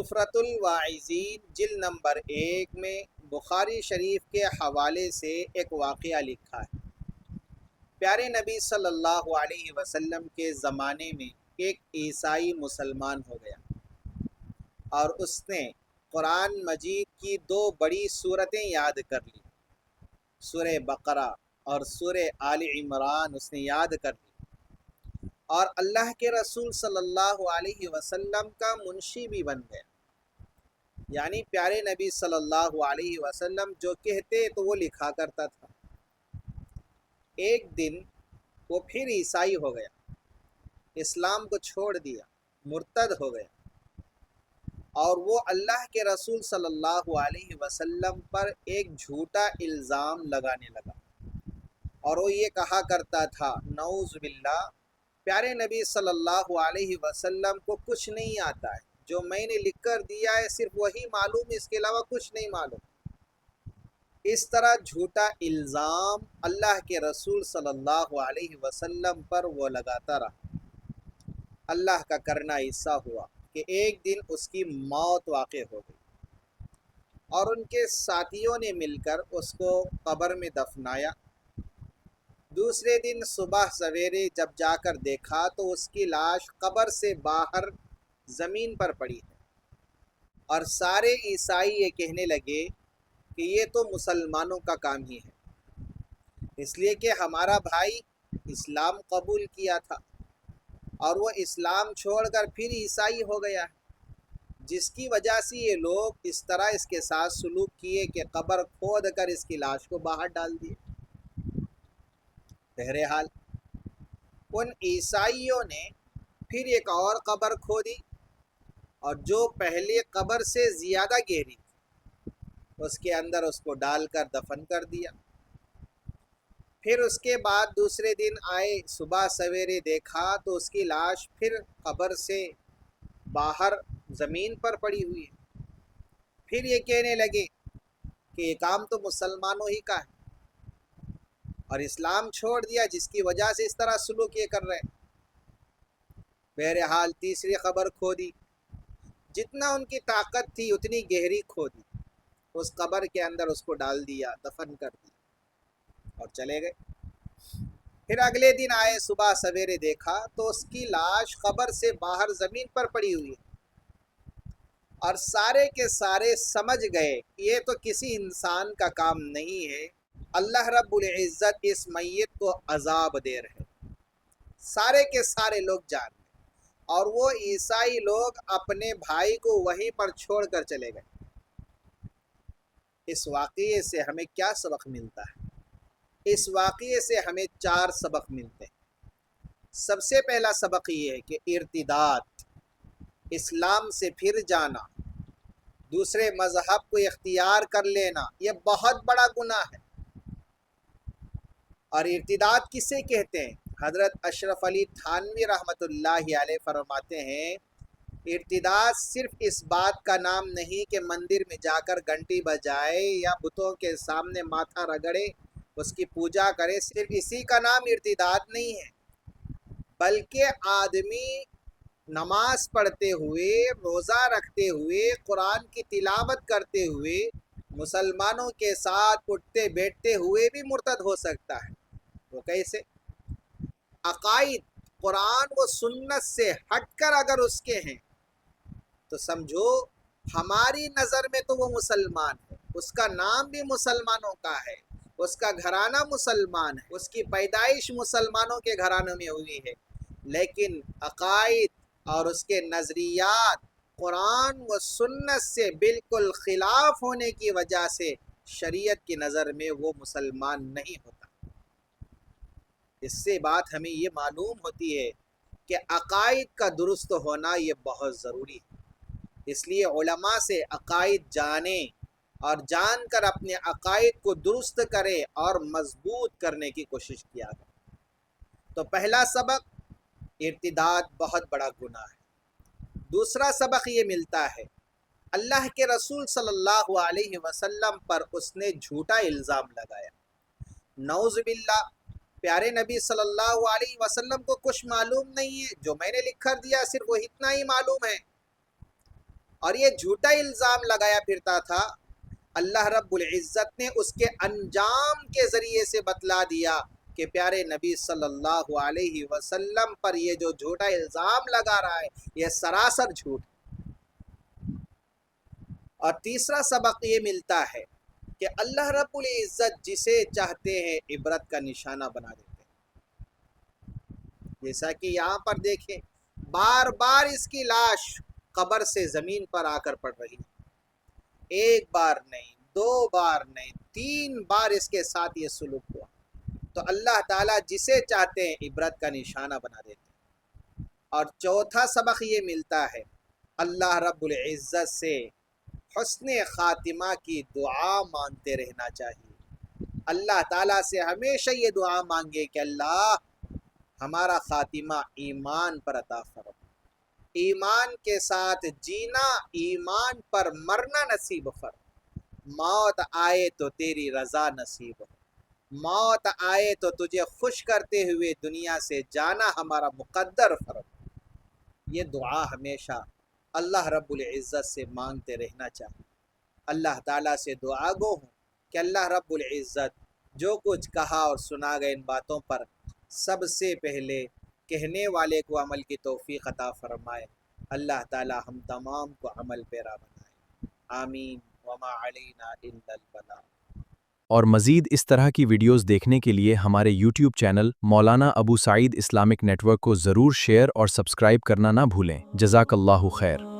سفرۃ الواعظین جلد نمبر 1 میں بخاری شریف کے حوالے سے ایک واقعہ لکھا ہے۔ پیارے نبی صلی اللہ علیہ وسلم کے زمانے میں ایک عیسائی مسلمان ہو گیا اور اس نے قرآن مجید کی 2 بڑی سورتیں یاد کر لی، سورہ بقرہ اور سورہ آل عمران اس نے یاد کر لی، اور اللہ کے رسول صلی اللہ علیہ وسلم کا منشی بھی بن گیا۔ یعنی پیارے نبی صلی اللہ علیہ وسلم جو کہتے تو وہ لکھا کرتا تھا۔ ایک دن وہ پھر عیسائی ہو گیا، اسلام کو چھوڑ دیا، مرتد ہو گیا، اور وہ اللہ کے رسول صلی اللہ علیہ وسلم پر ایک جھوٹا الزام لگانے لگا، اور وہ یہ کہا کرتا تھا، نعوذ باللہ، پیارے نبی صلی اللہ علیہ وسلم کو کچھ نہیں آتا ہے، جو میں نے لکھ کر دیا ہے صرف وہی معلوم، اس کے علاوہ کچھ نہیں معلوم۔ اس طرح جھوٹا الزام اللہ کے رسول صلی اللہ علیہ وسلم پر وہ لگاتا رہا۔ اللہ کا کرنا ایسا ہوا کہ ایک دن اس کی موت واقع ہو گئی، اور ان کے ساتھیوں نے مل کر اس کو قبر میں دفنایا۔ دوسرے دن صبح سویرے جب جا کر دیکھا تو اس کی لاش قبر سے باہر زمین پر پڑی ہے، اور سارے عیسائی یہ کہنے لگے کہ یہ تو مسلمانوں کا کام ہی ہے، اس لیے کہ ہمارا بھائی اسلام قبول کیا تھا اور وہ اسلام چھوڑ کر پھر عیسائی ہو گیا ہے، جس کی وجہ سے یہ لوگ اس طرح اس کے ساتھ سلوک کیے کہ قبر کھود کر اس کی لاش کو باہر ڈال دیے۔ بہرحال ان عیسائیوں نے پھر ایک اور قبر کھودی، اور جو پہلے قبر سے زیادہ گہری تھی اس کے اندر اس کو ڈال کر دفن کر دیا۔ پھر اس کے بعد دوسرے دن آئے، صبح سویرے دیکھا تو اس کی لاش پھر قبر سے باہر زمین پر پڑی ہوئی ہے۔ پھر یہ کہنے لگے کہ یہ کام تو مسلمانوں ہی کا ہے، اور اسلام چھوڑ دیا جس کی وجہ سے اس طرح سلوک یہ کر رہے۔ بہرحال تیسری قبر کھودی، جتنا ان کی طاقت تھی اتنی گہری کھودی، اس قبر کے اندر اس کو ڈال دیا، دفن کر دیا اور چلے گئے۔ پھر اگلے دن آئے، صبح سویرے دیکھا تو اس کی لاش قبر سے باہر زمین پر پڑی ہوئی ہے، اور سارے کے سارے سمجھ گئے یہ تو کسی انسان کا کام نہیں ہے، اللہ رب العزت اس میت کو عذاب دے رہے۔ سارے کے سارے لوگ جان گئے، اور وہ عیسائی لوگ اپنے بھائی کو وہیں پر چھوڑ کر چلے گئے۔ اس واقعے سے ہمیں کیا سبق ملتا ہے؟ اس واقعے سے ہمیں 4 سبق ملتے ہیں۔ سب سے پہلا سبق یہ ہے کہ ارتداد، اسلام سے پھر جانا، دوسرے مذہب کو اختیار کر لینا، یہ بہت بڑا گناہ ہے۔ اور ارتداد کسے کہتے ہیں؟ حضرت اشرف علی تھانوی رحمۃ اللہ علیہ فرماتے ہیں، ارتداد صرف اس بات کا نام نہیں کہ مندر میں جا کر گھنٹی بجائے یا بتوں کے سامنے ماتھا رگڑے، اس کی پوجا کرے، صرف اسی کا نام ارتداد نہیں ہے، بلکہ آدمی نماز پڑھتے ہوئے، روزہ رکھتے ہوئے، قرآن کی تلاوت کرتے ہوئے، مسلمانوں کے ساتھ اٹھتے بیٹھتے ہوئے بھی مرتد ہو سکتا ہے۔ وہ کیسے؟ عقائد قرآن و سنت سے ہٹ کر اگر اس کے ہیں تو سمجھو ہماری نظر میں تو وہ مسلمان ہے، اس کا نام بھی مسلمانوں کا ہے، اس کا گھرانہ مسلمان ہے، اس کی پیدائش مسلمانوں کے گھرانوں میں ہوئی ہے، لیکن عقائد اور اس کے نظریات قرآن و سنت سے بالکل خلاف ہونے کی وجہ سے شریعت کی نظر میں وہ مسلمان نہیں ہوتا۔ اس سے بات ہمیں یہ معلوم ہوتی ہے کہ عقائد کا درست ہونا یہ بہت ضروری ہے۔ اس لیے علماء سے عقائد جانیں اور جان کر اپنے عقائد کو درست کرے اور مضبوط کرنے کی کوشش کیا کرے۔ تو پہلا سبق، ارتداد بہت بڑا گناہ ہے۔ دوسرا سبق یہ ملتا ہے، اللہ کے رسول صلی اللہ علیہ وسلم پر اس نے جھوٹا الزام لگایا۔ نعوذ باللہ، پیارے نبی صلی اللہ علیہ وسلم کو کچھ معلوم نہیں ہے، جو میں نے لکھ کر دیا صرف وہ اتنا ہی معلوم ہے۔ اور یہ جھوٹا الزام لگایا پھرتا تھا، اللہ رب العزت نے اس کے انجام کے ذریعے سے بتلا دیا کہ پیارے نبی صلی اللہ علیہ وسلم پر یہ جو جھوٹا الزام لگا رہا ہے یہ سراسر جھوٹ۔ اور تیسرا سبق یہ ملتا ہے کہ اللہ رب العزت جسے چاہتے ہیں عبرت کا نشانہ بنا دیتے ہیں، جیسا کہ یہاں پر دیکھیں بار بار اس کی لاش قبر سے زمین پر آ کر پڑ رہی ہے، ایک بار نہیں، دو بار نہیں، 3 بار اس کے ساتھ یہ سلوک ہوا۔ تو اللہ تعالیٰ جسے چاہتے ہیں عبرت کا نشانہ بنا دیتے ہیں۔ اور چوتھا سبق یہ ملتا ہے اللہ رب العزت سے حسن خاتمہ کی دعا مانگتے رہنا چاہیے۔ اللہ تعالیٰ سے ہمیشہ یہ دعا مانگے کہ اللہ ہمارا خاتمہ ایمان پر عطا فرما، ایمان کے ساتھ جینا، ایمان پر مرنا نصیب فرما، موت آئے تو تیری رضا نصیب ہو، موت آئے تو تجھے خوش کرتے ہوئے دنیا سے جانا ہمارا مقدر فرما۔ یہ دعا ہمیشہ اللہ رب العزت سے مانگتے رہنا چاہیے۔ اللہ تعالیٰ سے دعا گو ہوں کہ اللہ رب العزت جو کچھ کہا اور سنا گئے ان باتوں پر سب سے پہلے کہنے والے کو عمل کی توفیق عطا فرمائے۔ اللہ تعالیٰ ہم تمام کو عمل پیرا بنائے، آمین۔ وما علینا الا البلاغ۔ اور مزید اس طرح کی ویڈیوز دیکھنے کے لیے ہمارے یوٹیوب چینل مولانا ابو سعید اسلامک نیٹ ورک کو ضرور شیئر اور سبسکرائب کرنا نہ بھولیں۔ جزاک اللہ خیر۔